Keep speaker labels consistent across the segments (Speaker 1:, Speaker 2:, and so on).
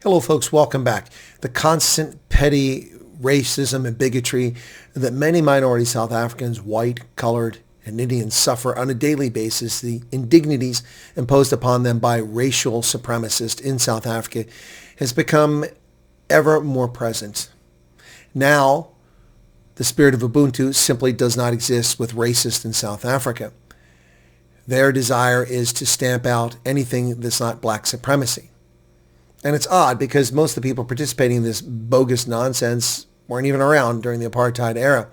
Speaker 1: Hello folks, welcome back. The constant petty racism and bigotry that many minority South Africans, white, colored, and Indians suffer on a daily basis, the indignities imposed upon them by racial supremacists in South Africa has become ever more present. Now, the spirit of Ubuntu simply does not exist with racists in South Africa. Their desire is to stamp out anything that's not black supremacy. And it's odd because most of the people participating in this bogus nonsense weren't even around during the apartheid era.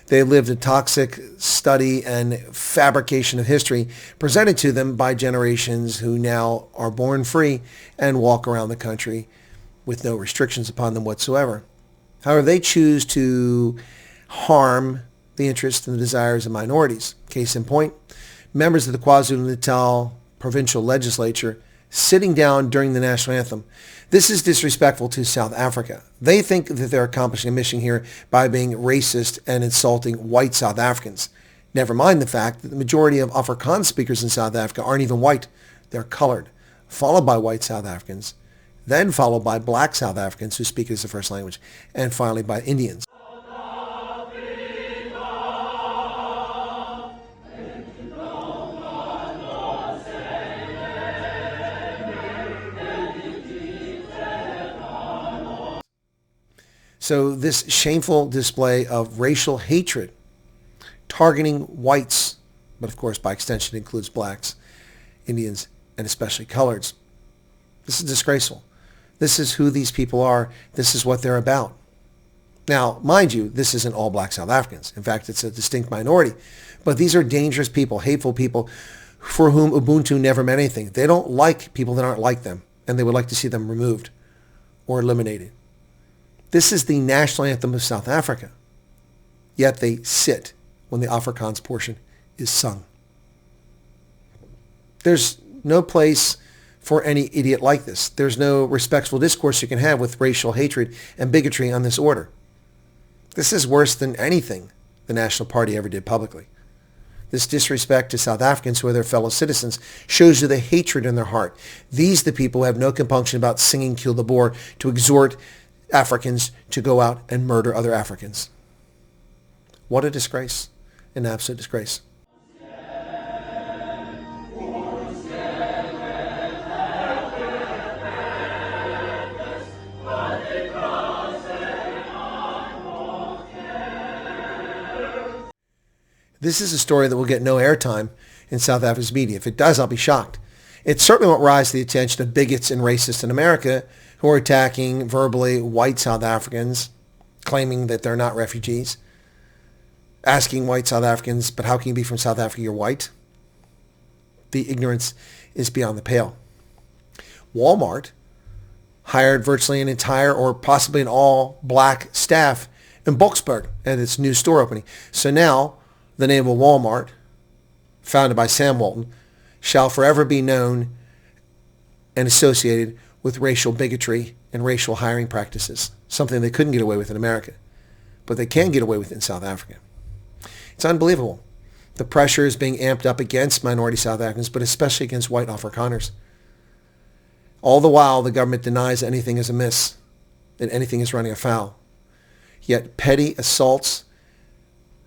Speaker 1: They lived a toxic study and fabrication of history presented to them by generations who now are born free and walk around the country with no restrictions upon them whatsoever. However, they choose to harm the interests and the desires of minorities. Case in point, members of the KwaZulu-Natal provincial legislature sitting down during the national anthem. This is disrespectful to South Africa. They think that they're accomplishing a mission here by being racist and insulting white South Africans. Never mind the fact that the majority of Afrikaans speakers in South Africa aren't even white. They're colored, followed by white South Africans, then followed by black South Africans who speak it as a first language, and finally by Indians. So this shameful display of racial hatred targeting whites, but of course by extension includes blacks, Indians, and especially coloreds. This is disgraceful. This is who these people are. This is what they're about. Now, mind you, this isn't all black South Africans. In fact, it's a distinct minority. But these are dangerous people, hateful people for whom Ubuntu never meant anything. They don't like people that aren't like them, and they would like to see them removed or eliminated. This is the national anthem of South Africa, yet they sit when the Afrikaans portion is sung. There's no place for any idiot like this. There's no respectful discourse you can have with racial hatred and bigotry on this order. This is worse than anything the National Party ever did publicly. This disrespect to South Africans who are their fellow citizens shows you the hatred in their heart. These are the people who have no compunction about singing Kill the Boer to exhort Africans to go out and murder other Africans. What a disgrace. An absolute disgrace. This is a story that will get no airtime in South Africa's media. If it does, I'll be shocked. It certainly won't rise to the attention of bigots and racists in America who are attacking verbally white South Africans, claiming that they're not refugees, asking white South Africans, but how can you be from South Africa, you're white? The ignorance is beyond the pale. Walmart hired virtually an entire or possibly an all-black staff in Boksburg at its new store opening. So now the name of Walmart, founded by Sam Walton, shall forever be known and associated with racial bigotry and racial hiring practices, something they couldn't get away with in America, but they can get away with in South Africa. It's unbelievable. The pressure is being amped up against minority South Africans, but especially against white Afrikaners. All the while, the government denies anything is amiss, that anything is running afoul. Yet petty assaults,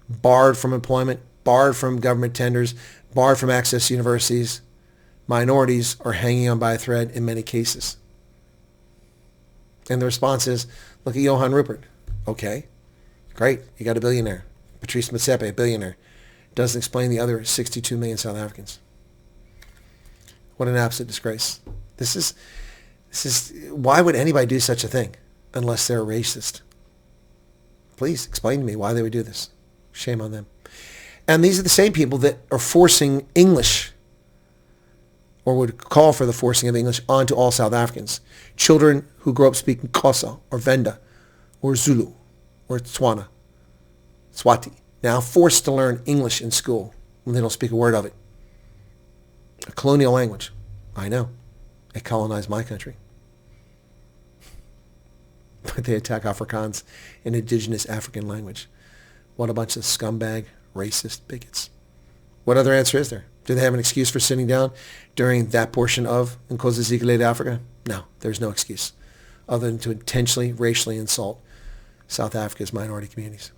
Speaker 1: barred from employment, barred from government tenders, barred from access to universities, minorities are hanging on by a thread in many cases. And the response is, look at Johan Rupert. Okay, great, you got a billionaire. Patrice Motsepe, a billionaire. Doesn't explain the other 62 million South Africans. What an absolute disgrace. This is, why would anybody do such a thing unless they're a racist? Please explain to me why they would do this. Shame on them. And these are the same people that are forcing English, or would call for the forcing of English onto all South Africans. Children who grow up speaking Xhosa or Venda or Zulu or Swati, now forced to learn English in school when they don't speak a word of it. A colonial language. I know. It colonized my country. But they attack Afrikaans, an indigenous African language. What a bunch of scumbag, racist bigots. What other answer is there? Do they have an excuse for sitting down during that portion of Nkosi Sikelel Africa? No, there's no excuse. other than to intentionally racially insult South Africa's minority communities.